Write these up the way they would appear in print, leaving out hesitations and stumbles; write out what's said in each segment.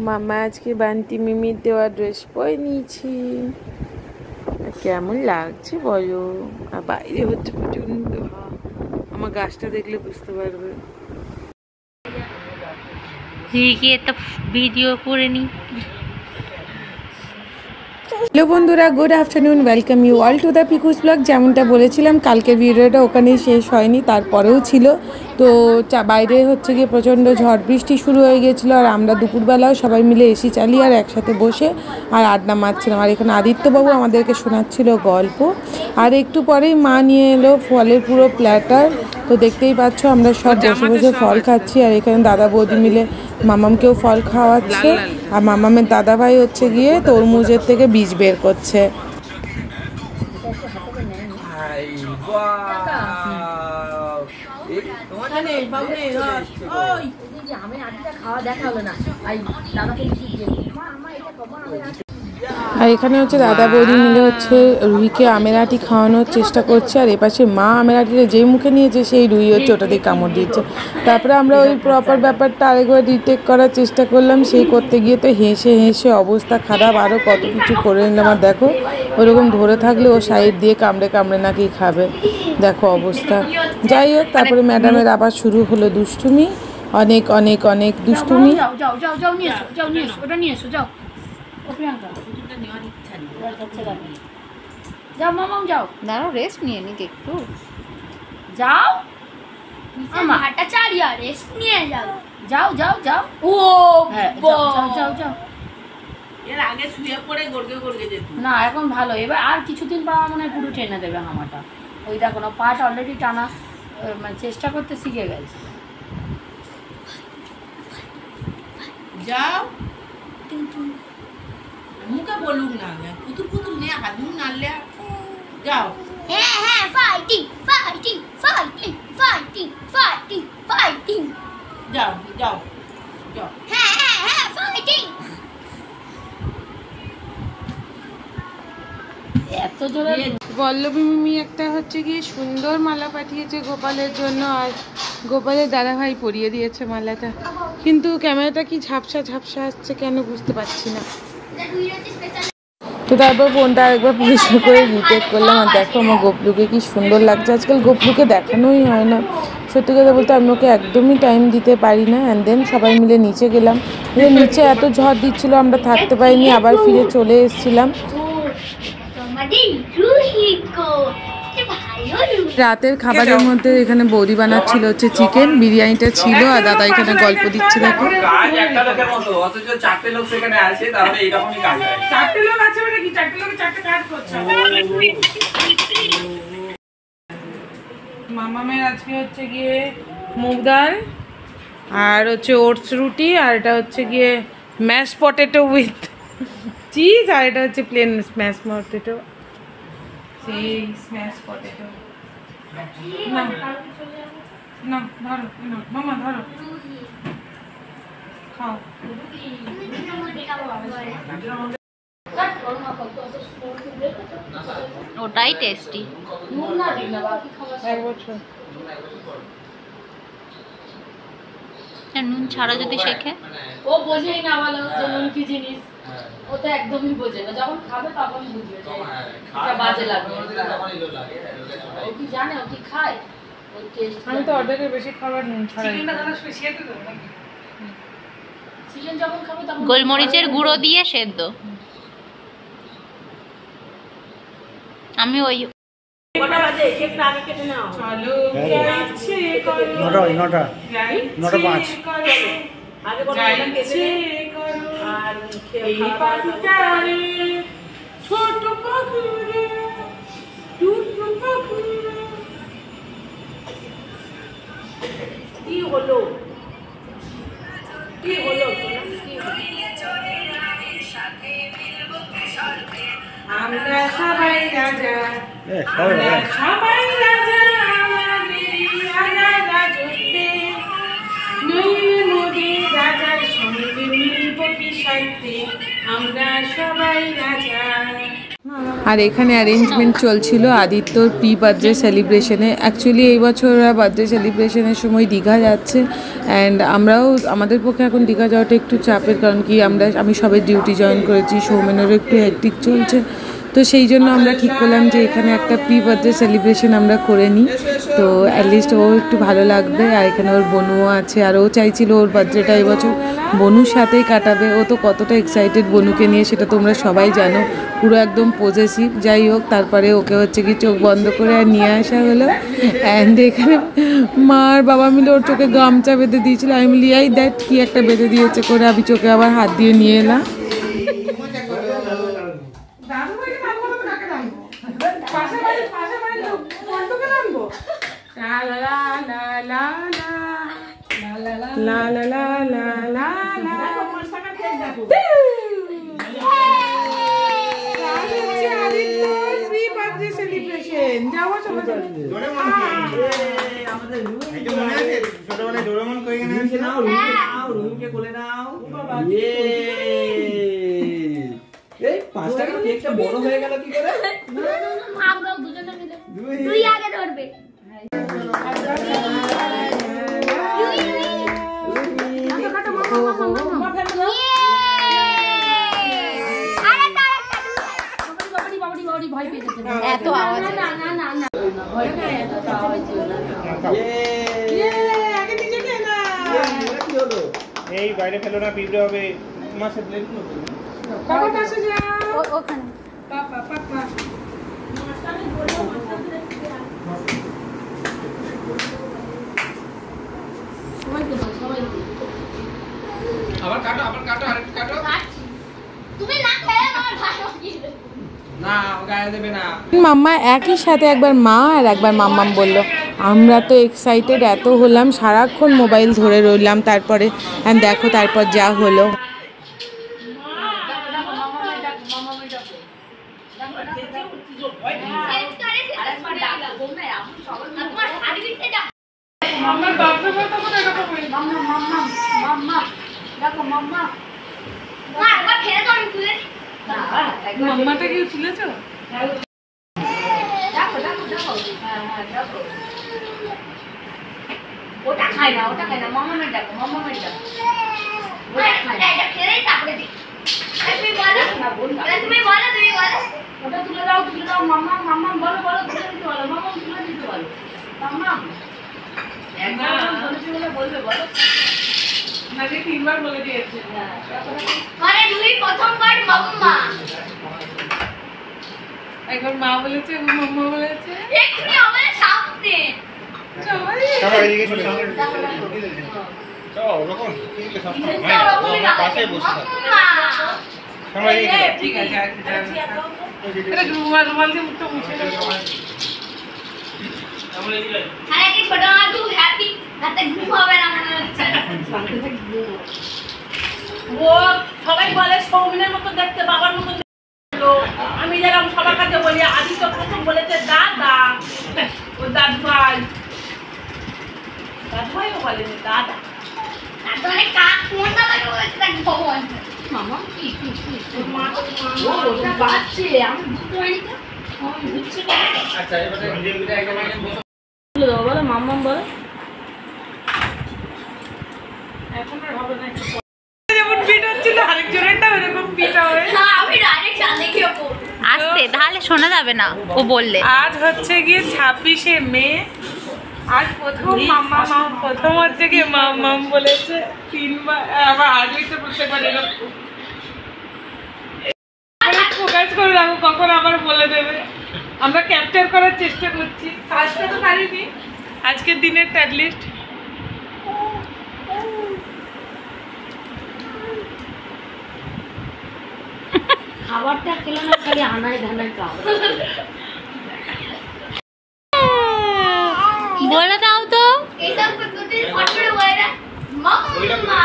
মামা আজকে বান্টি মিমির দেওয়া ড্রেস পরে নিয়েছি। কেমন লাগছে বলো? আর বাইরে হচ্ছে প্রচন্ড, আমার গাছটা দেখলে বুঝতে পারবে। তো ভিডিও করে নি। হ্যালো বন্ধুরা, good afternoon, welcome you all to the পিকুস ব্লগ। যেমনটা বলেছিলাম কালকের ভিডিওটা ওখানেই শেষ হয়নি, তারপরেও ছিল। তো বাইরে হচ্ছে গিয়ে প্রচণ্ড ঝড় বৃষ্টি শুরু হয়ে গিয়েছিলো, আর আমরা দুপুরবেলাও সবাই মিলে এসি চালিয়ে আর একসাথে বসে আর আড্ডা মারছিলাম। আর এখানে আদিত্যবাবু আমাদেরকে শোনাচ্ছিল গল্প। আর একটু পরেই মা নিয়ে এলো ফলের পুরো প্ল্যাটার। তো দেখতেই পাচ্ছ আমরা সব বসে বসে ফল খাচ্ছি, আর এখানে দাদা বৌদি মিলে মামামকেও ফল খাওয়াচ্ছে। আর মামামের দাদা ভাই হচ্ছে গিয়ে তরমুজের থেকে বীজ বের করছে। আর এখানে হচ্ছে দাদা বৌদি মিলে হচ্ছে রুহিকে আমের আটি খাওয়ানোর চেষ্টা করছে, আর এপাশে মা আমের আটিটা যেই মুখে নিয়েছে সেই রুহি হচ্ছে ওটাতেই কামড় দিচ্ছে। তারপরে আমরা ওই প্রপার ব্যাপারটা আরেকবার রিটেক করার চেষ্টা করলাম, সেই করতে গিয়ে তো হেসে হেসে অবস্থা খারাপ, আরও কত কিছু করে নিলাম। আর দেখো ওরকম ধরে থাকলে ও সাইড দিয়ে কামড়ে কামড়ে নাকি খাবে, দেখো অবস্থা। যাই হোক, তারপরে ম্যাডামের আবার শুরু হলো দুষ্টুমি, অনেক অনেক অনেক দুষ্টুমি। যাও মামাম যাও, দাঁড়াও রেস্ট নিয়ে নিতে একটু। যাও হাঁটা চালিয়ে রেস্ট নিয়ে যাও। যাও যাও যাও। ও যাও যাও যাও। এর আগে শুয়ে পড়ে গড়গে গড়গে যেত না, এখন ভালো। এবার আর কিছুদিন পর মনে হয় পুরো টেনে দেবে হামাটা। ওই দেখো না, পাট অলরেডি টানা মানে চেষ্টা করতে শিখে গেছে। যাও মুখে বলুক না, পুতুল পুতুল নিয়ে হাত মুখ নাড়লে যাও। হ্যাঁ হ্যাঁ, fighting fighting fighting fighting fighting fighting. যাও যাও যাও। হ্যাঁ হ্যাঁ হ্যাঁ, ফাইটিং। এত জোরে পল্লবী মিমি একটা হচ্ছে গিয়ে সুন্দর মালা পাঠিয়েছে গোপালের জন্য, আর গোপালের দাদাভাই পরিয়ে দিয়েছে মালাটা। কিন্তু ক্যামেরাটা কি ঝাপসা ঝাপসা আসছে কেন বুঝতে পারছি না। তো তারপর ফোনটা আরেকবার পরিষ্কার করে রিটেক করলাম, আর দেখো আমার গোপলুকে কি সুন্দর লাগছে। আজকাল গোপলুকে দেখানোই হয় না, সত্যি কথা বলতে আমি ওকে একদমই টাইম দিতে পারি না। অ্যান্ড দেন সবাই মিলে নিচে গেলাম, নিচে এত ঝড় দিচ্ছিলো আমরা থাকতে পারিনি, আবার ফিরে চলে এসেছিলাম। রাতের খাবারের মধ্যে এখানে বৌদি বানাচ্ছিল হচ্ছে চিকেন, বিরিয়ানিটা ছিল, আর দাদা এখানে গল্প দিচ্ছে। দেখো মামামের আজকে হচ্ছে গিয়ে মুগ ডাল, আর হচ্ছে ওটস রুটি, আর এটা হচ্ছে গিয়ে ম্যাশ পটেটো উইথ চিজ, আর এটা হচ্ছে প্লেন স্ম্যাশ পটেটো। সেই স্ম্যাশ পটেটো না না, ধরো না মামা, ধরো খাও। ওটাই টেস্টি। এক বছর নুন ছাড়া যদি শেখে, ও বোঝেই না ভালো যে নুন কি জিনিস, ও তো একদমই বোঝে না। যখন খাবে তখন বুঝবে যে এটা বাজে লাগে। ও কি জানে, ও কি খায়, ও টেস্ট। আমি তো অর্ধেকের বেশি খাবার নুন ছাড়া। চিকেন যখন খাবে তখন গোলমরিচের গুঁড়ো দিয়ে সেদ্ধ। আমি ওই চলো নটা 5 ছোট পাখি কি হলো, কি হলো, আমরা সবাই রাজা, আমরা সবাই রাজা, আমাদের রাজত্বে নইলে মোদের রাজার সঙ্গে মিলব কি সাথে, আমরা সবাই রাজা। আর এখানে অ্যারেঞ্জমেন্ট চলছিল আদিত্যর প্রি বার্থডে সেলিব্রেশনে। অ্যাকচুয়ালি এই বছর ওরা বার্থডে সেলিব্রেশনের সময় দীঘা যাচ্ছে, অ্যান্ড আমরাও, আমাদের পক্ষে এখন দীঘা যাওয়াটা একটু চাপের, কারণ কি আমি সবে ডিউটি জয়েন করেছি, সৌমেনেরও একটু হেক্টিক চলছে। তো সেই জন্য আমরা ঠিক করলাম যে এখানে একটা প্রি বার্থডে সেলিব্রেশন আমরা করে নিই, তো অ্যাটলিস্ট ও একটু ভালো লাগবে। আর এখানে ওর বোনও আছে, আর ও চাইছিল ওর বার্থডেটা এবছর বনুর সাথেই কাটাবে। ও তো কতটা এক্সাইটেড বনুকে নিয়ে সেটা তোমরা সবাই জানো, পুরো একদম পজেসিভ। যাই হোক, তারপরে ওকে হচ্ছে কি চোখ বন্ধ করে আর নিয়ে আসা হলো। অ্যান্ড এখানে মা আর বাবা মিলে ওর চোখে গামছা বেঁধে দিয়েছিল। আমি বলি এই দেখ কি একটা বেঁধে দিয়েছে করে, আমি চোখে আবার হাত দিয়ে নিয়ে এলাম। বড় হয়ে গেল কি করে? তুই আগে ধরবে। এত আওয়াজ এই বাইরে ফেলো না, পিঁপড়ে হবে। মাছের প্লেট ওখানে আবার কাটো, আরেকটু কাটো। তুমি না খেলে আমার ভাই না, গায়ে দেবে না। মাম্মা একই সাথে একবার মা আর একবার মাম্মাম বলল। আমরা তো এক্সাইটেড এত হলাম, সারাক্ষণ মোবাইল ধরে রইলাম। তারপরে দেখো তারপর যা হলো। মাম্মাটা কি তুলেছো? ওটা খায় না, মামামের ডাকো, মামামের ডাকো। এটা খেলেই তারপরে দিই। তুমি বলো, তুমি বলো। ওটা তুলে দাও, মাম্মা বলো, তুলে দিতে বলো, মাম্মা তুলে দিতে বলো। মাম্মা একবার বলেছি বলে বলবে, বলো। নাকি 3 বার বলে দিয়েছে। মানে দুই প্রথমবার মাম্মা, একবার মা বলেছে, একবার মাম্মা বলেছে। এক্ষুনি আমাদের সামনে সবাই এদিকে চলে আসো। চলো, ওরকম ঠিক আছে, পাশে বসে থাকো। সবাই এদিকে চলো। ঠিক আছে, এটা রুমাল দিয়ে মুখটা মুছে দাও। আরে কি ছোট মা তুই হ্যাপি, রাতে ঘুম হবে না মনে হচ্ছে। ও সবাই বলে সৌমিনের মতো দেখতে, বাবার মতো দেখতে। আমি যেরকম সবার কাছে বলি, আদিত্য প্রথম বলেছে দাদা, ও দাদুভাইও বলেনি দাদা। তারপরে কাক কোন দাদাকে বলেছে তাকে ভগবান। মামা কি ও বাচ্চা আমি বুঝতে পারিনি তো। আমি বুঝছি না। আচ্ছা, এবারে ভিডিওটা একেবারে বসো। বলো মাম্মা বলো। এখন আর হবে না, যেমন পিট হচ্ছিল আরেকজনেরটা ওরকম পিট হবে। না আমি ডাইরেক্ট সামনে গিয়ে পড়ব। আস্তে, তাহলে শোনা যাবে না ও বললে। আজ হচ্ছে গিয়ে 26শে মে। আজ প্রথম হচ্ছে গিয়ে মাম বলেছে 3 বার, আবার আগেই তো বলতে পারে না। ফোকাস করে রাখো, কখন আবার বলে দেবে। আমরা ক্যাপচার করার চেষ্টা করছি, আজকে তো পারিনি, আজকের দিনের অ্যাটলিস্ট। খাবারটা খেলে না, খালি আনায় ধানায় খাবার। বলে দাও তো। এইসব দুদিন ফটো বলে না মাম্মা।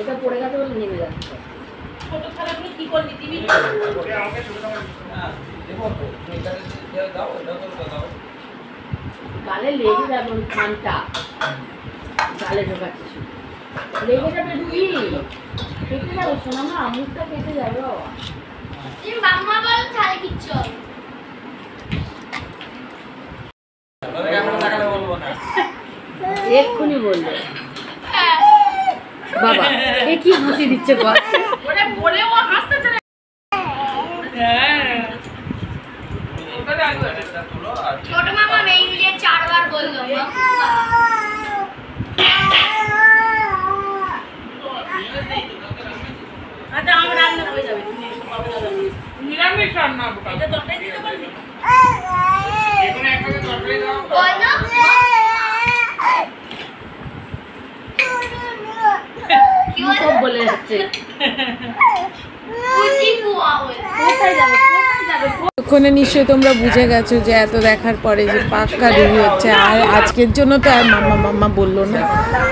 এটা পড়ে গেছে বলে নেমে যাচ্ছে। ছোট থালাগুলো কি করলি তুমি? গালে লেগে যাবে, খানটা গালে ঢোকাচ্ছে শুধু। লেগে যাবে রুই, কেটে যাবে শোনা না, মুখটা কেটে যাবে বাবা। তুমি মাম্মা বল তাহলে কিচ্ছু হবে না। এক্ষুনি বললে বাবা এ কি হাসি দিচ্ছে বল। ওরে বলে ও হাসতে চলে। হ্যাঁ ওটা আগে ছোট মামা মেয়ে মিলিয়ে 4 বার বললো মাম্মা। আচ্ছা আমার রান্না হয়ে যাবে, তুমি বাবা দাদা নিরামিষ রান্না বোকা। এটা তরকারি দিতে পারবি? এখানে একটা তরকারি দাও। বলো কি সব বলে যাচ্ছে। কুচি বুয়া বলে কোথায় যাবে কোথায় যাবে? ওখানে নিশ্চয়ই তোমরা বুঝে গেছো যে এত দেখার পরে যে পাক্কা রুই হচ্ছে। আর আজকের জন্য তো আর মাম্মা মাম্মা বললো না,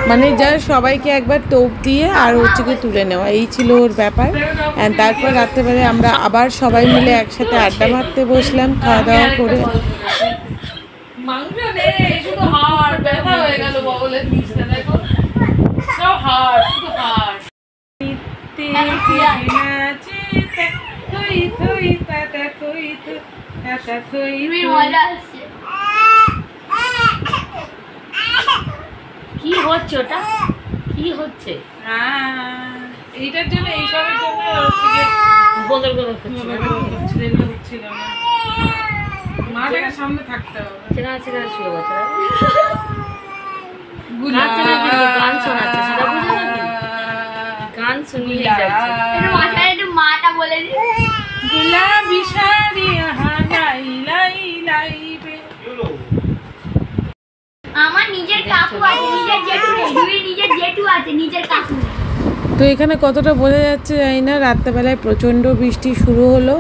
মানে যা সবাইকে একবার টোপ দিয়ে আর হচ্ছে কি তুলে নেওয়া, এই ছিল ওর ব্যাপার। And তারপর রাত্রেবেলা আমরা আবার সবাই মিলে একসাথে আড্ডা মারতে বসলাম খাওয়া দাওয়া করে। মাংস নেই, শুধু হাড়, ব্যথা হয়ে গেল বগলের নিচটা, দেখো সব হাড়, শুধু হাড়। তুমি মজা আসছে। কি হচ্ছে ওটা? কি হচ্ছে? এইটার জন্য, এইসবের জন্য হচ্ছে গিয়ে বদল বদল করছে। হচ্ছিল, এগুলো হচ্ছিল না। মাটাকে সামনে থাকতে হবে। চেনা চেনা শুয়ে বসে গান শোনাচ্ছে, কিন্তু গান শোনাচ্ছে সেটা বুঝে না কি? গান শুনিয়ে যাচ্ছে। একটু মাঝখানে একটু মাটা বলে দিই। গুলাবি শাড়ি হানাই লাই লাই বে। আমার নিজের কাকু আছে, নিজের জেঠু নেই। দুই নিজের জেঠু আছে, নিজের কাকু নেই। তো এখানে কতটা বোঝা যাচ্ছে জানি না, রাত্রেবেলায় প্রচণ্ড বৃষ্টি শুরু হলো।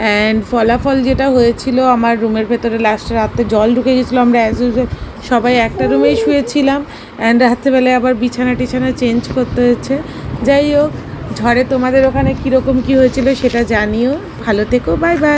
অ্যান্ড ফলাফল যেটা হয়েছিল, আমার রুমের ভেতরে লাস্টে রাত্রে জল ঢুকে গেছিলো। আমরা অ্যাজ ইউজুয়াল সবাই একটা রুমেই শুয়েছিলাম। অ্যান্ড রাত্রেবেলায় আবার বিছানা টিছানা চেঞ্জ করতে হয়েছে। যাই হোক, ঝড়ে তোমাদের ওখানে কীরকম কী হয়েছিল সেটা জানিও। ভালো থেকো, বাই বাই।